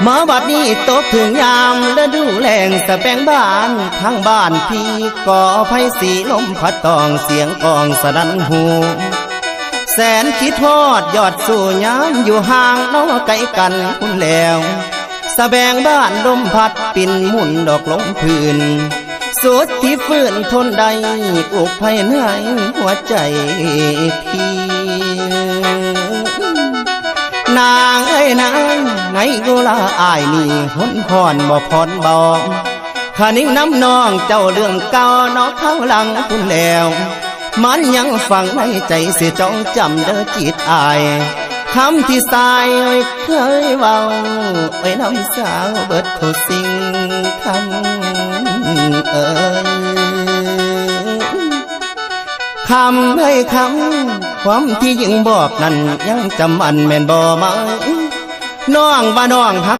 มาบัดนี้ตกถึงยามฤดูแล้งสะแบงบ้านทางบ้านพี่ก่อไฟสีลมพัดตองเสียงกองสนั่นหูแสนคิดทอดยอดสู่ยามอยู่ห่างน้อไกลกันคุณแล้วสะแบงบ้านลมพัดปิ่นหมุนดอกลงพื้นสุดที่ฟื้นทนใดอุกภายในหัวใจพี่นางเอ้ยนางไงกุลาอายนี่หนพรบ่พรบ่ข้านิ่งน้ำนองเจ้าเรื่องเก่านอกข้างหลังคุณแล้วมันยังฝังในใจเสียจ้องจำเด้อจิตอายคำที่สายเคยเว้าไว้น้ำสาวเบิดทุกสิ่งคำคำให้คำความที่ยิ่งบอกนั้นยังจำมันแม่นบ่มาน้องว่าน้องฮัก